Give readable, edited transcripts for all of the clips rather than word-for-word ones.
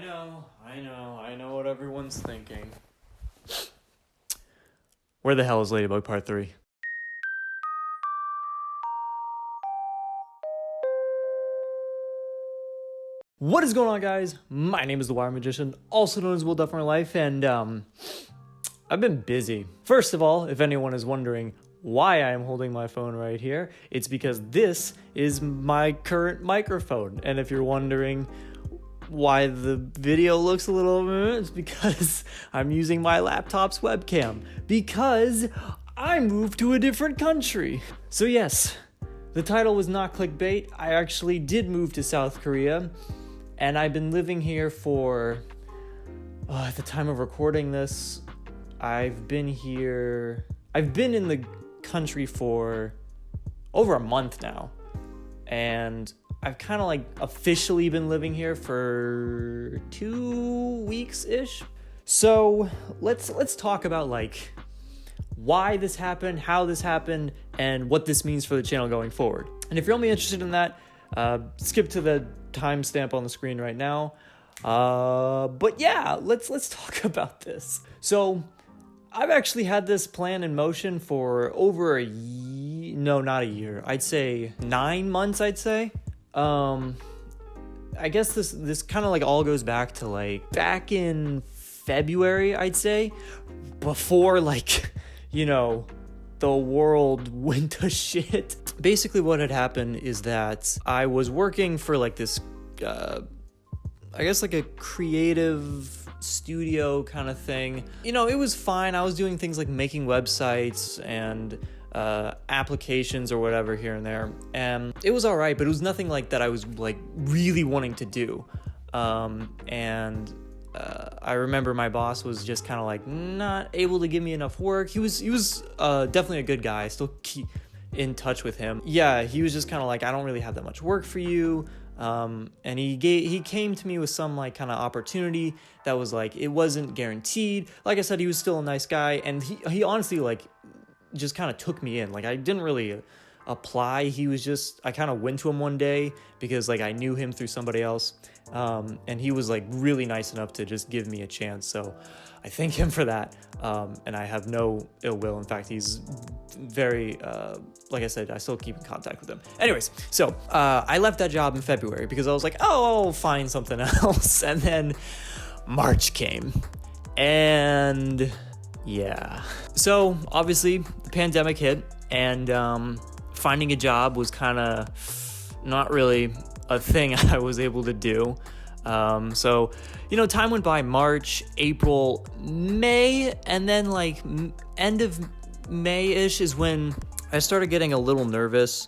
I know what everyone's thinking. Where the hell is Ladybug Part 3? What is going on, guys? My name is the WireMagician, also known as Will Duff in real life, and I've been busy. First of all, if anyone is wondering why I am holding my phone right here, it's because this is my current microphone. And if you're wondering why the video looks a little, it's because I'm using my laptop's webcam because I moved to a different country. So yes, the title was not clickbait. I actually did move to South Korea, and I've been living here for, at the time of recording this, I've been in the country for over a month now, and I've kind of like officially been living here for 2 weeks-ish. So let's talk about like why this happened, how this happened, and what this means for the channel going forward. And if you're only interested in that, skip to the timestamp on the screen right now. But yeah, let's talk about this. So I've actually had this plan in motion for over a year. No, not a year. I'd say 9 months, I'd say. I guess this kind of like all goes back to like back in February, I'd say, before like, you know, the world went to shit. Basically what had happened is that I was working for like this, I guess like a creative studio kind of thing. You know, it was fine. I was doing things like making websites and applications or whatever here and there, and it was all right, but it was nothing like that I was like really wanting to do. I remember my boss was just kind of like not able to give me enough work. He was definitely a good guy. I still keep in touch with him. Yeah, he was just kind of like, I don't really have that much work for you. And he came to me with some like kind of opportunity that was like, it wasn't guaranteed. Like I said, he was still a nice guy, and he honestly like just kind of took me in. Like I didn't really apply. I kind of went to him one day because like I knew him through somebody else. And he was like really nice enough to just give me a chance. So I thank him for that. And I have no ill will. In fact, he's very, like I said, I still keep in contact with him. Anyways, so I left that job in February because I was like, oh, I'll find something else. And then March came, and yeah. So obviously the pandemic hit, and finding a job was kind of not really a thing I was able to do. So, you know, time went by. March, April, May, and then like end of May-ish is when I started getting a little nervous,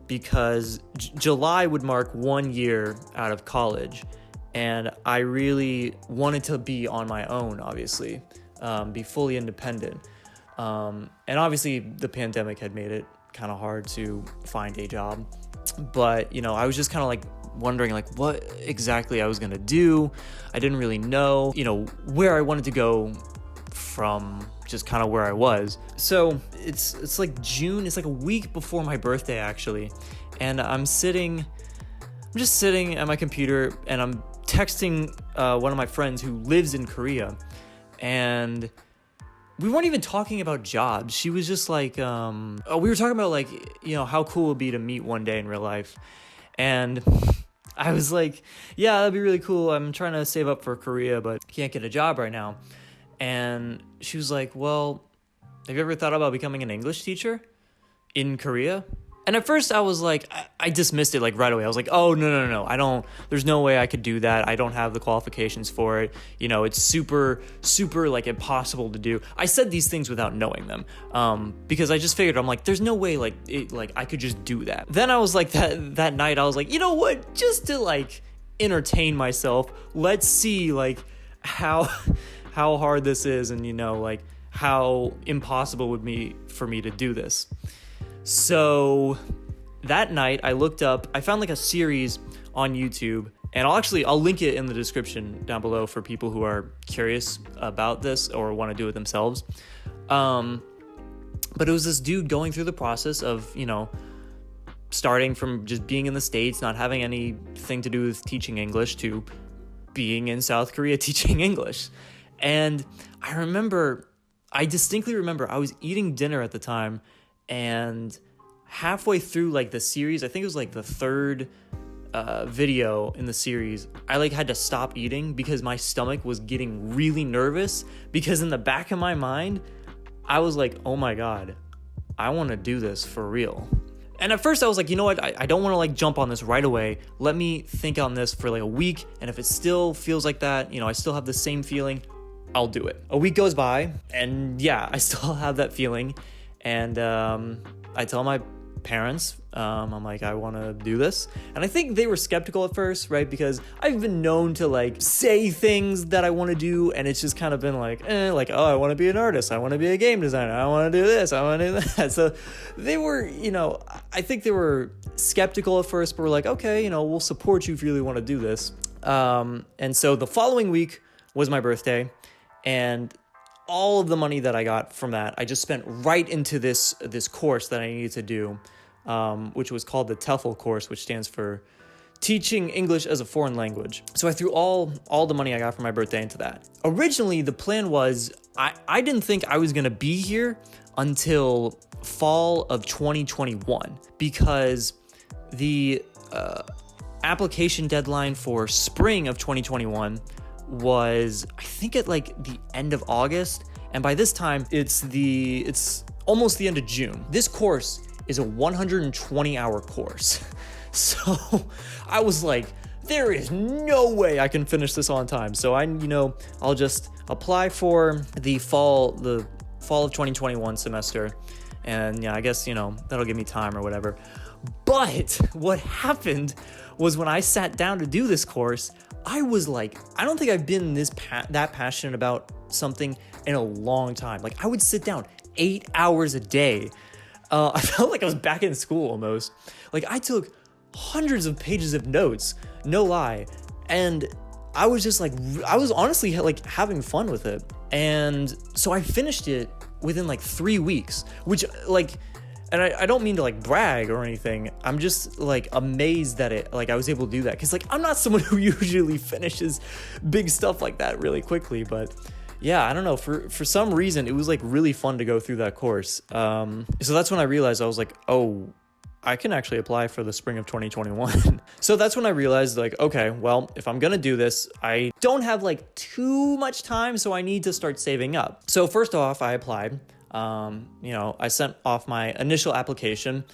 because July would mark 1 year out of college, and I really wanted to be on my own, obviously, be fully independent. And obviously the pandemic had made it kind of hard to find a job. But, you know, I was just kind of like wondering like what exactly I was going to do. I didn't really know, you know, where I wanted to go from just kind of where I was. So it's like June. It's like a week before my birthday, actually. And I'm just sitting at my computer, and I'm texting one of my friends who lives in Korea. And we weren't even talking about jobs. She was just like, we were talking about like, you know, how cool it would be to meet one day in real life. And I was like, yeah, that'd be really cool. I'm trying to save up for Korea, but can't get a job right now. And she was like, well, have you ever thought about becoming an English teacher in Korea? And at first I was like, I dismissed it like right away. I was like, oh, no, there's no way I could do that. I don't have the qualifications for it. You know, it's super, super like impossible to do. I said these things without knowing them, because I just figured, I'm like, there's no way like I could just do that. Then I was like that night, I was like, you know what, just to like entertain myself, let's see like how hard this is, and you know, like how impossible it would be for me to do this. So that night I found like a series on YouTube, and I'll link it in the description down below for people who are curious about this or want to do it themselves. But it was this dude going through the process of, you know, starting from just being in the States, not having anything to do with teaching English, to being in South Korea teaching English. And I distinctly remember I was eating dinner at the time, and halfway through like the series, I think it was like the third video in the series, I like had to stop eating because my stomach was getting really nervous, because in the back of my mind I was like, oh my god, I want to do this for real. And at first I was like, you know what, I don't want to like jump on this right away. Let me think on this for like a week, and if it still feels like that, you know, I still have the same feeling, I'll do it. A week goes by, and yeah, I still have that feeling, and I tell my parents, I'm like, I want to do this. And I think they were skeptical at first, right? Because I've been known to like say things that I want to do, and it's just kind of been like, like, oh, I want to be an artist, I want to be a game designer, I want to do this, I want to do that. So they were, you know, I think they were skeptical at first, but were like, okay, you know, we'll support you if you really want to do this. And so the following week was my birthday, and all of the money that I got from that, I just spent right into this course that I needed to do, which was called the TEFL course, which stands for Teaching English as a Foreign Language. So I threw all the money I got for my birthday into that. Originally, the plan was I didn't think I was going to be here until fall of 2021, because the application deadline for spring of 2021 was, I think, at like the end of August, and by this time it's almost the end of June. This course is a 120-hour course. So I was like, there is no way I can finish this on time. So I'll just apply for the fall of 2021 semester, and yeah, I guess, that'll give me time or whatever. But what happened was, when I sat down to do this course, I was like, I don't think I've been that passionate about something in a long time. Like, I would sit down 8 hours a day. I felt like I was back in school almost. Like, I took hundreds of pages of notes, no lie. And I was just like, I was honestly like having fun with it. And so I finished it within like 3 weeks, which like, and I don't mean to like brag or anything. I'm just like amazed that I was able to do that. Cause like, I'm not someone who usually finishes big stuff like that really quickly, but yeah, I don't know, for some reason, it was like really fun to go through that course. So that's when I realized, I was like, oh, I can actually apply for the spring of 2021. So that's when I realized, like, okay, well, if I'm gonna do this, I don't have like too much time, so I need to start saving up. So first off, I applied. I sent off my initial application,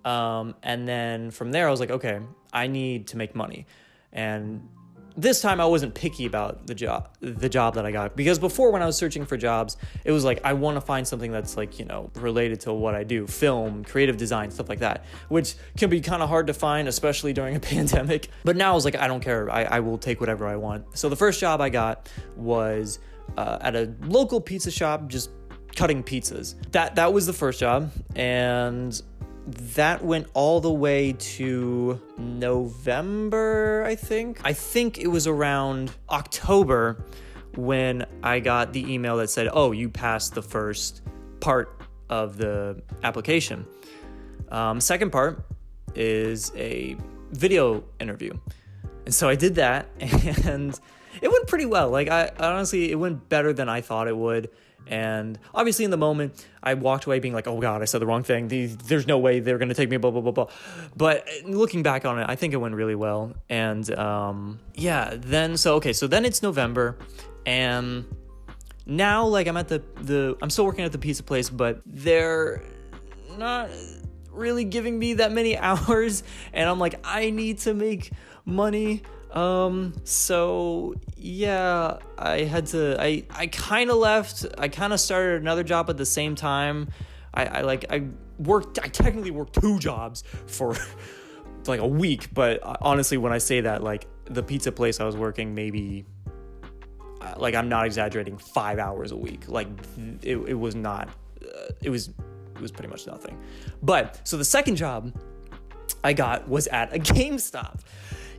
and then from there I was like, okay, I need to make money. And this time I wasn't picky about the job that I got, because before, when I was searching for jobs, it was like, I want to find something that's like, related to what I do, film, creative design, stuff like that, which can be kind of hard to find, especially during a pandemic. But now I was like, I don't care. I will take whatever I want. So the first job I got was at a local pizza shop, just cutting pizzas. That was the first job, and that went all the way to November, I think. I think it was around October when I got the email that said, oh, you passed the first part of the application. Second part is a video interview. And so I did that, and it went pretty well. Like, I honestly, it went better than I thought it would. And obviously in the moment, I walked away being like, oh God, I said the wrong thing. There's no way they're going to take me, blah, blah, blah, blah. But looking back on it, I think it went really well. And then it's November. And now, like, I'm at I'm still working at the pizza place, but they're not really giving me that many hours. And I'm like, I need to make money. So yeah, I kind of left. I kind of started another job at the same time. I technically worked 2 jobs for like a week, but honestly, when I say that, like, the pizza place I was working, maybe, like, I'm not exaggerating, 5 hours a week. Like, it was not, it was pretty much nothing. But so the second job I got was at a GameStop.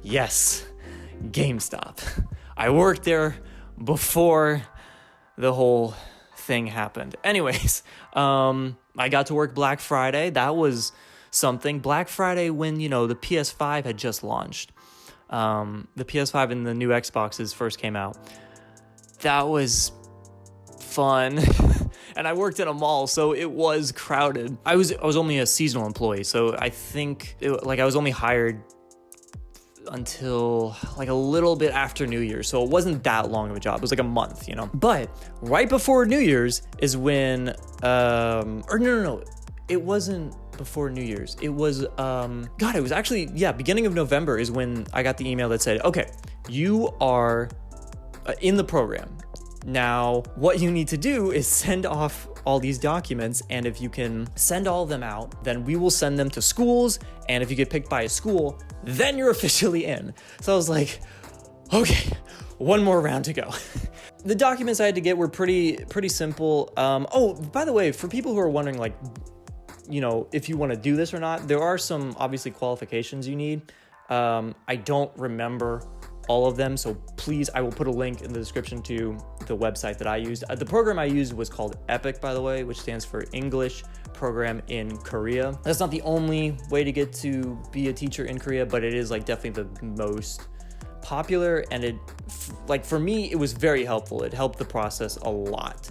Yes, GameStop. I worked there before the whole thing happened. Anyways, I got to work Black Friday. That was something. Black Friday, when, the PS5 had just launched. the PS5 and the new Xboxes first came out. That was fun. And I worked in a mall, so it was crowded. I was only a seasonal employee, so I think I was only hired until like a little bit after New Year's, so it wasn't that long of a job. It was like a month, you know. But right before New Year's is when no, it wasn't before New Year's. It was it was actually beginning of November is when I got the email that said, okay, you are in the program. Now, what you need to do is send off all these documents, and if you can send all of them out, then we will send them to schools, and if you get picked by a school, then you're officially in. So I was like, okay, one more round to go. The documents I had to get were pretty simple. Oh, by the way, for people who are wondering, like, you know, if you want to do this or not, there are some obviously qualifications you need. I don't remember all of them, so please, I will put a link in the description to the website that I used. The program I used was called EPIC, by the way, which stands for English Program in Korea. That's not the only way to get to be a teacher in Korea, but it is like definitely the most popular, and it, like, for me, it was very helpful. It helped the process a lot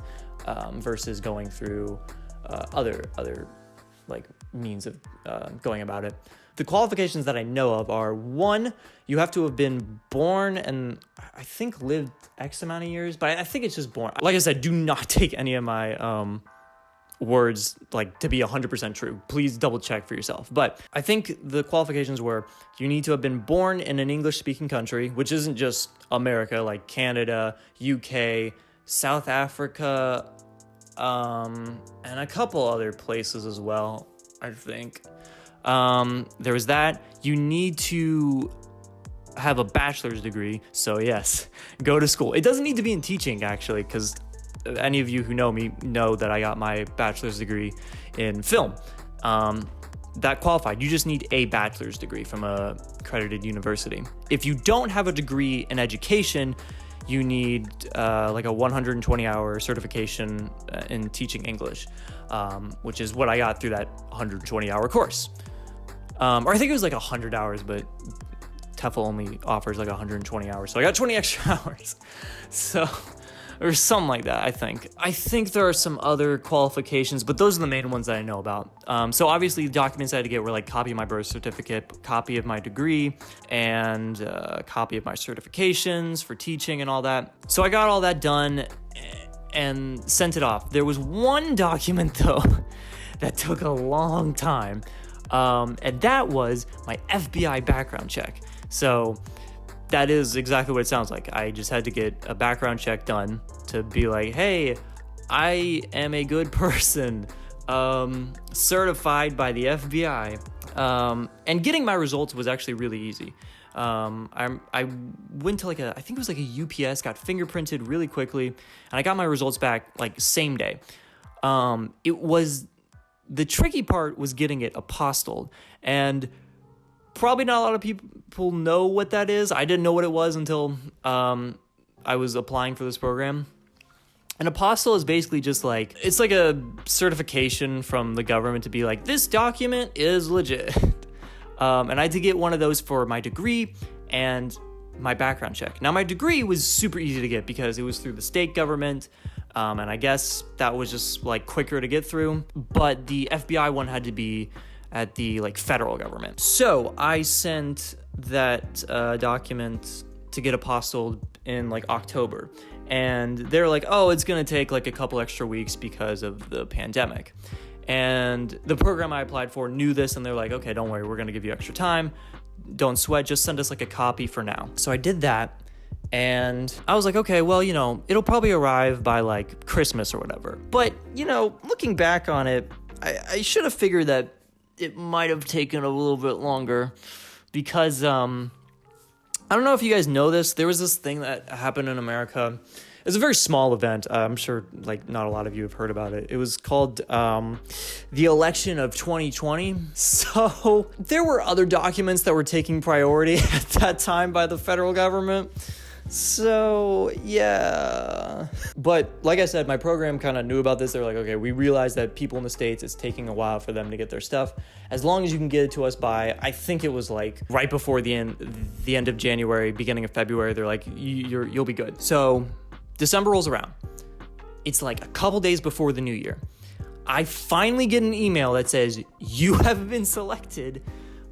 versus going through other like means of going about it. The qualifications that I know of are, 1, you have to have been born and I think lived X amount of years, but I think it's just born. Like I said, do not take any of my words like to be 100% true. Please double check for yourself. But I think the qualifications were, you need to have been born in an English-speaking country, which isn't just America, like Canada, UK, South Africa, and a couple other places as well, I think. There was that. You need to have a bachelor's degree. So yes, go to school. It doesn't need to be in teaching, actually, because any of you who know me know that I got my bachelor's degree in film. That qualified. You just need a bachelor's degree from a accredited university. If you don't have a degree in education, you need like a 120-hour certification in teaching English, which is what I got through that 120-hour course. Or I think it was like 100 hours, but TEFL only offers like 120 hours. So I got 20 extra hours. So, or something like that, I think. I think there are some other qualifications, but those are the main ones that I know about. So obviously the documents I had to get were like copy of my birth certificate, copy of my degree, and copy of my certifications for teaching and all that. So I got all that done and sent it off. There was one document though that took a long time. And that was my FBI background check. So that is exactly what it sounds like. I just had to get a background check done to be like, hey, I am a good person, certified by the FBI. And getting my results was actually really easy. I went to I think it was like a UPS, got fingerprinted really quickly, and I got my results back like same day. The tricky part was getting it apostilled, and probably not a lot of people know what that is. I didn't know what it was until I was applying for this program. An apostille is basically just like, it's like a certification from the government to be like, this document is legit. And I had to get one of those for my degree and my background check. Now, my degree was super easy to get because it was through the state government. And I guess that was just like quicker to get through, but the FBI one had to be at the like federal government. So I sent that document to get apostilled in like October, and they're like, oh, it's gonna take like a couple extra weeks because of the pandemic. And the program I applied for knew this, and they're like, okay, don't worry, we're gonna give you extra time. Don't sweat, just send us like a copy for now. So I did that. And I was like, okay, well, you know, it'll probably arrive by like Christmas or whatever. But, you know, looking back on it, I should have figured that it might have taken a little bit longer because, I don't know if you guys know this. There was this thing that happened in America. It's a very small event. I'm sure like not a lot of you have heard about it. It was called the election of 2020. So there were other documents that were taking priority at that time by the federal government. So yeah, but like I said, my program kind of knew about this. They're like, okay, we realize that people in the States, it's taking a while for them to get their stuff. As long as you can get it to us by, I think it was like right before the end of January, beginning of February, they're like, you'll be good. So December rolls around. It's like a couple days before the new year. I finally get an email that says, you have been selected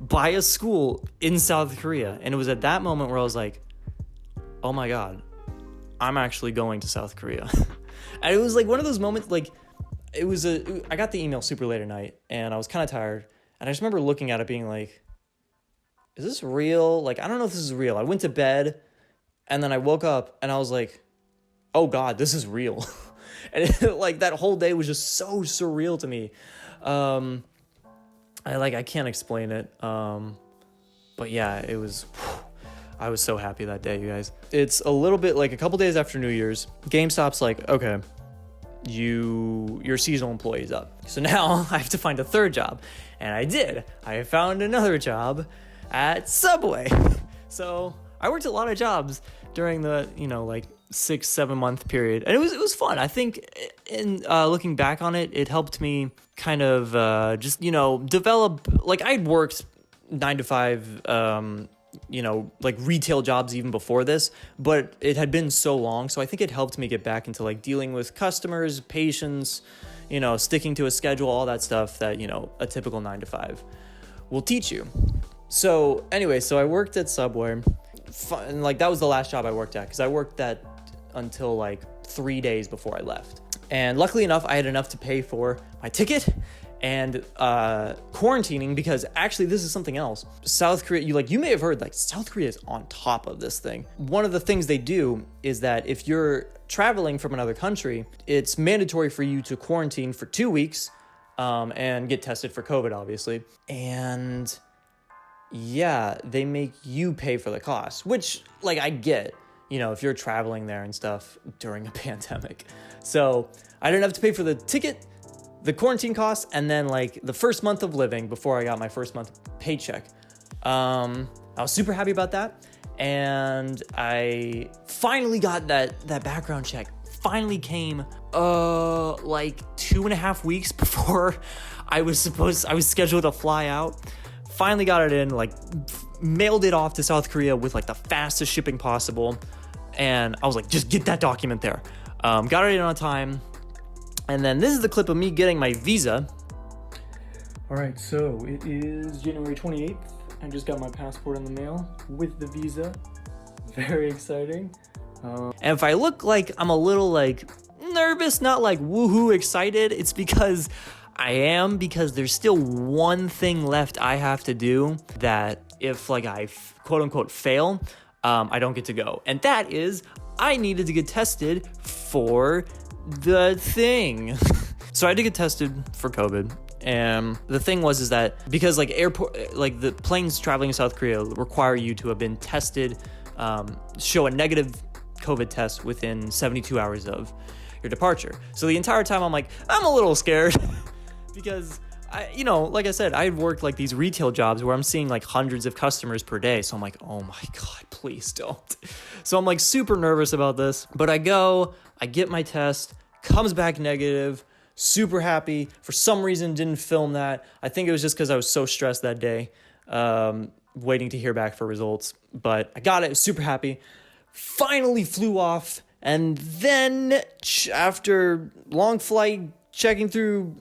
by a school in South Korea. And it was at that moment where I was like, oh my God, I'm actually going to South Korea. And it was like one of those moments, like I got the email super late at night and I was kind of tired. And I just remember looking at it being like, is this real? Like, I don't know if this is real. I went to bed and then I woke up and I was like, oh God, this is real. And like that whole day was just so surreal to me. I can't explain it. But yeah, it was, I was so happy that day, you guys. It's a little bit like a couple days after New Year's, GameStop's like, okay, your seasonal employee is up. So now I have to find a third job. And I did. I found another job at Subway. So I worked a lot of jobs during the, 6-7 month period. And it was fun. I think in looking back on it, it helped me kind of just, develop, like I'd worked 9 to 5, like retail jobs even before this, but it had been so long. So I think it helped me get back into like dealing with customers, patience, sticking to a schedule, all that stuff that, a typical 9 to 5 will teach you. So anyway, so I worked at Subway. And like that was the last job I worked at because I worked that until like 3 days before I left. And luckily enough, I had enough to pay for my ticket and quarantining, because actually this is something else. South Korea, you may have heard, like South Korea is on top of this thing. One of the things they do is that if you're traveling from another country, it's mandatory for you to quarantine for 2 weeks and get tested for COVID, obviously. And yeah, they make you pay for the cost, which like I get, if you're traveling there and stuff during a pandemic. So I didn't have to pay for the ticket, the quarantine costs, and then like the first month of living before I got my first month paycheck. I was super happy about that. And I finally got that background check. Finally came like 2.5 weeks before I was scheduled to fly out. Finally got it in, like mailed it off to South Korea with like the fastest shipping possible. And I was like, just get that document there. Got it in on time. And then this is the clip of me getting my visa. All right, so it is January 28th. I just got my passport in the mail with the visa. Very exciting. And if I look like I'm a little like nervous, not like woohoo excited, it's because I am, because there's still one thing left I have to do that if like I quote unquote fail, I don't get to go. And that is I needed to get tested for the thing. So I had to get tested for COVID. And the thing is that because like the planes traveling to South Korea require you to have been tested, show a negative COVID test within 72 hours of your departure. So the entire time I'm like, I'm a little scared because like I said, I had worked like these retail jobs where I'm seeing like hundreds of customers per day. So I'm like, oh my God, please don't. So I'm like super nervous about this, but I get my test, comes back negative, super happy. For some reason, didn't film that. I think it was just because I was so stressed that day, waiting to hear back for results, but I got it, was super happy. Finally flew off. And then after long flight, checking through,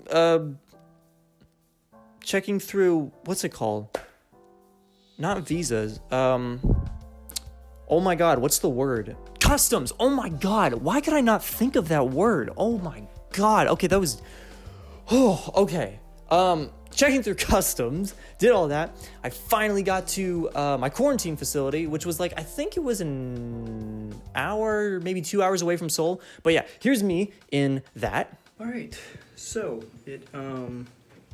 what's it called? Not visas. Oh my God, what's the word? Customs. Oh my God, why could I not think of that word? Oh my God. Okay, that was, okay. Checking through customs, did all that. I finally got to my quarantine facility, which was like, I think it was an hour, maybe 2 hours away from Seoul. But yeah, here's me in that. All right, so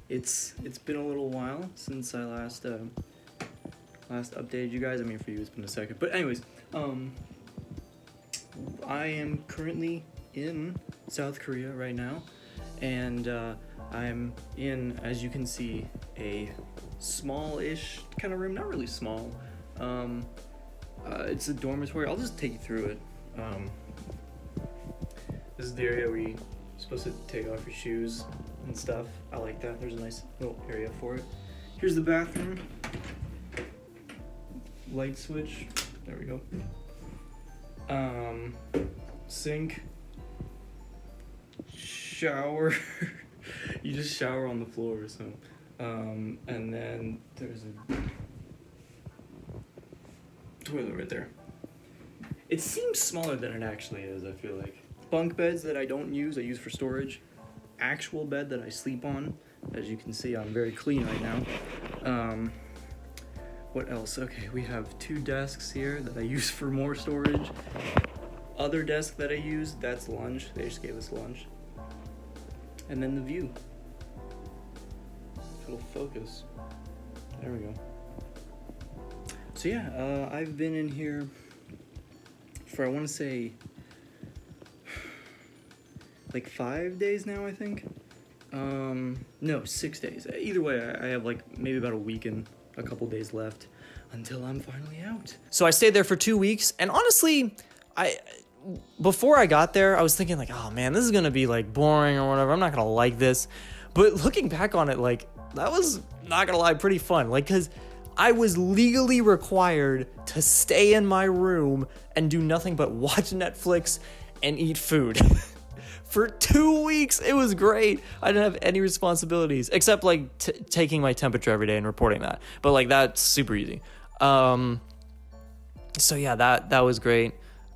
it's been a little while since I last updated you guys. I mean, for you, it's been a second. But anyways, I am currently in South Korea right now, and I'm in, as you can see, a small-ish kind of room. Not really small. It's a dormitory. I'll just take you through it. This is the area where you're supposed to take off your shoes and stuff. I like that. There's a nice little area for it. Here's the bathroom. Light switch. There we go. Sink. Shower. You just shower on the floor or something. And then there's a toilet right there. It seems smaller than it actually is, I feel like. Bunk beds that I don't use, I use for storage. Actual bed that I sleep on. As you can see, I'm very clean right now. What else? Okay, we have 2 desks here that I use for more storage. Other desk that I use, that's lunch. They just gave us lunch. And then the view. It'll focus. There we go. So yeah, I've been in here for, I want to say, like 5 days now, I think. No, 6 days. Either way, I have like maybe about a week and a couple days left until I'm finally out. So I stayed there for 2 weeks, and honestly, before I got there, I was thinking like, oh man, this is gonna be like boring or whatever. I'm not gonna like this. But looking back on it, like that was, not gonna lie, pretty fun. Like, cause I was legally required to stay in my room and do nothing but watch Netflix and eat food. For 2 weeks, it was great. I didn't have any responsibilities except like taking my temperature every day and reporting that. But like that's super easy. So yeah, that was great.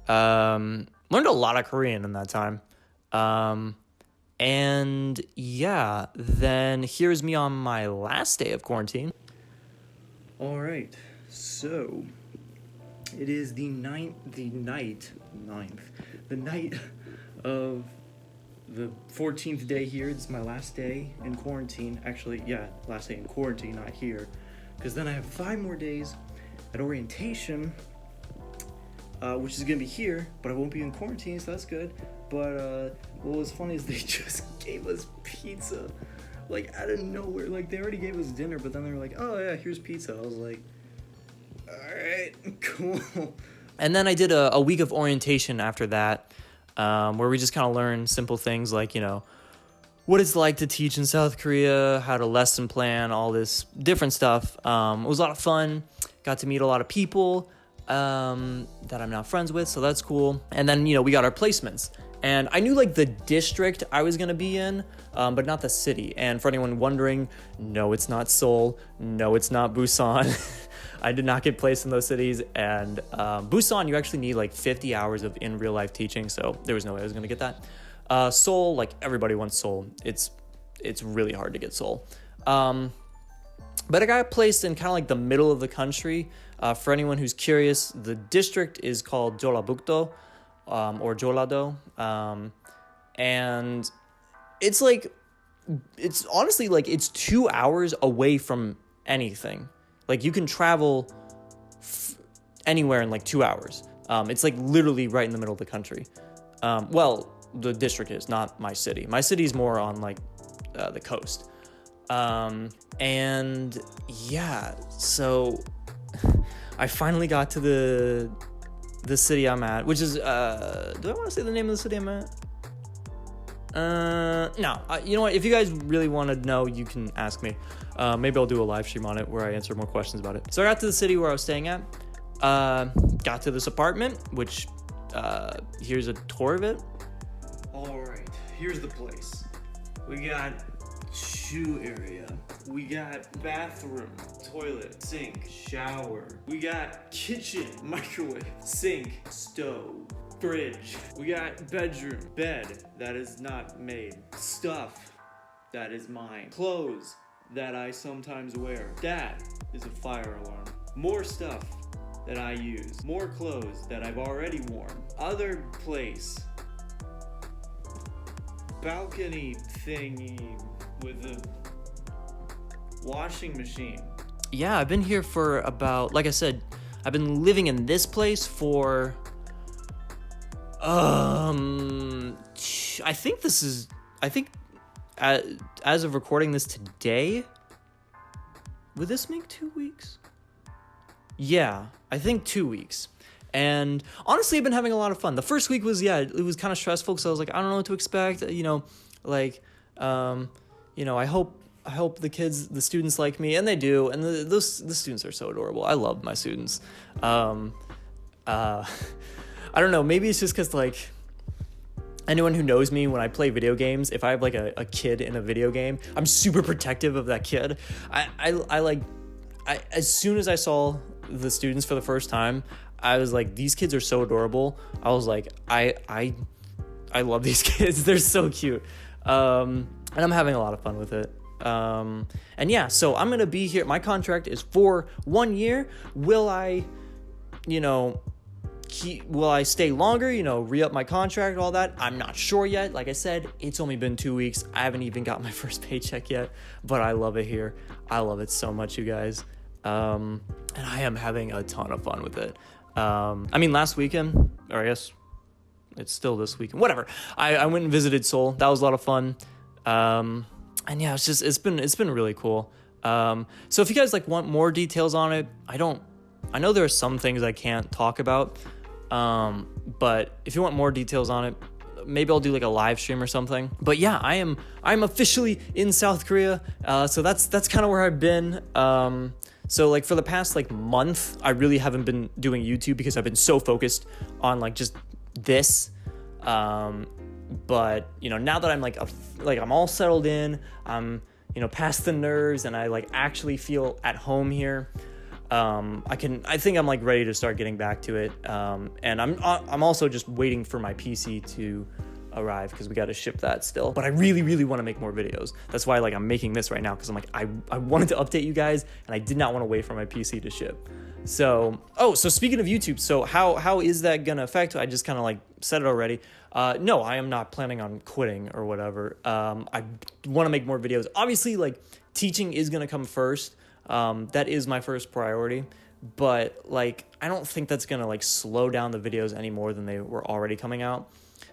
Learned a lot of Korean in that time. And yeah, then here's me on my last day of quarantine. All right, so it is the night of the 14th day here. It's my last day in quarantine. Actually, yeah, last day in quarantine, not here. Because then I have 5 more days at orientation, which is going to be here, but I won't be in quarantine, so that's good. But what was funny is they just gave us pizza, like out of nowhere. Like they already gave us dinner, but then they were like, oh yeah, here's pizza. I was like, all right, cool. And then I did a week of orientation after that, where we just kind of learned simple things like, you know, what it's like to teach in South Korea, how to lesson plan, all this different stuff. It was a lot of fun. Got to meet a lot of people that I'm now friends with, so that's cool. And then, you know, we got our placements. And I knew like the district I was going to be in, but not the city. And for anyone wondering, no, it's not Seoul. No, it's not Busan. I did not get placed in those cities. And Busan, you actually need like 50 hours of in real life teaching. So there was no way I was going to get that. Seoul, like everybody wants Seoul. It's really hard to get Seoul. But I got placed in kind of like the middle of the country. For anyone who's curious, the district is called Jeollabuk-do, or Jeollado. And it's like, it's honestly like it's 2 hours away from anything. Like you can travel anywhere in like 2 hours. It's like literally right in the middle of the country. Well, the district is, not my city. My city is more on like the coast. And yeah, so I finally got to the city I'm at, which is, do I want to say the name of the city I'm at? No, you know what? If you guys really want to know, you can ask me. Maybe I'll do a live stream on it where I answer more questions about it. So I got to the city where I was staying at, got to this apartment, which, here's a tour of it. All right, here's the place. We got shoe area. We got bathroom, toilet, sink, shower. We got kitchen, microwave, sink, stove, fridge. We got bedroom, bed that is not made, stuff that is mine, clothes that I sometimes wear. That is a fire alarm. More stuff that I use, more clothes that I've already worn. Other place, balcony thingy with a washing machine. Yeah, I've been here for about, like I said, I've been living in this place for, I think as of recording this today, would this make 2 weeks? Yeah, I think 2 weeks. And honestly, I've been having a lot of fun. The first week was, it was kind of stressful because I was like, I don't know what to expect. Like, I hope the students like me, and they do. And the students are so adorable. I love my students. I don't know. Maybe it's just because, like, anyone who knows me, when I play video games, if I have like a kid in a video game, I'm super protective of that kid. As soon as I saw the students for the first time, I was like, these kids are so adorable. I was like, I love these kids. They're so cute. And I'm having a lot of fun with it. So I'm going to be here. My contract is for 1 year. Will I stay longer, re-up my contract, all that? I'm not sure yet. Like I said, it's only been 2 weeks. I haven't even got my first paycheck yet, but I love it here. I love it so much, you guys. And I am having a ton of fun with it. Last weekend, or I guess it's still this weekend, whatever. I went and visited Seoul. That was a lot of fun. It's been really cool. So if you guys want more details on it, I know there are some things I can't talk about. But if you want more details on it, maybe I'll do a live stream or something. But yeah, I'm officially in South Korea. So that's kind of where I've been. So for the past month, I really haven't been doing YouTube because I've been so focused on just this. But now that I'm I'm all settled in, I'm past the nerves, and I actually feel at home here. I think I'm ready to start getting back to it. And I'm also just waiting for my PC to arrive because we got to ship that still. But I really, really want to make more videos. That's why I'm making this right now, because I'm I wanted to update you guys, and I did not want to wait for my PC to ship. So speaking of YouTube, so how is that gonna affect? I just kind of said it already. No, I am not planning on quitting or whatever. I want to make more videos. Obviously, teaching is gonna come first. That is my first priority, but I don't think that's gonna slow down the videos any more than they were already coming out.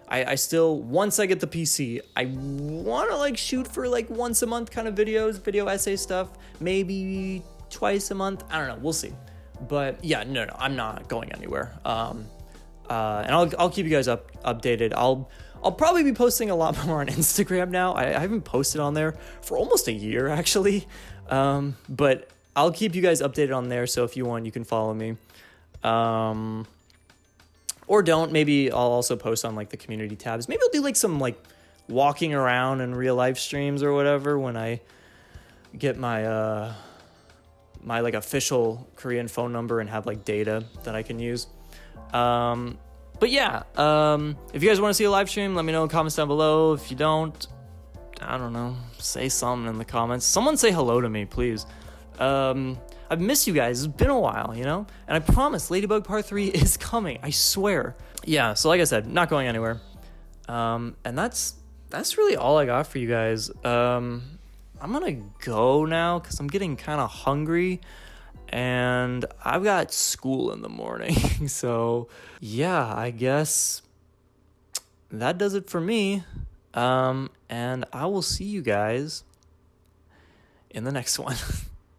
I still, once I get the PC, I want to shoot for once a month kind of videos, video essay stuff, maybe twice a month. I don't know, we'll see. But yeah, no, I'm not going anywhere. And I'll keep you guys updated. I'll probably be posting a lot more on Instagram now. I haven't posted on there for almost a year, actually. But I'll keep you guys updated on there. So if you want, you can follow me. Or don't. Maybe I'll also post on the community tabs. Maybe I'll do some walking around and real life streams or whatever when I get my my official Korean phone number and have data that I can use. But yeah, if you guys want to see a live stream, let me know in the comments down below. If you don't, I don't know, say something in the comments. Someone say hello to me, please. I've missed you guys. It's been a while, And I promise Ladybug Part 3 is coming. I swear. Yeah, so like I said, not going anywhere. And that's really all I got for you guys. I'm gonna go now because I'm getting kind of hungry. And I've got school in the morning. So, yeah, I guess that does it for me. And I will see you guys in the next one.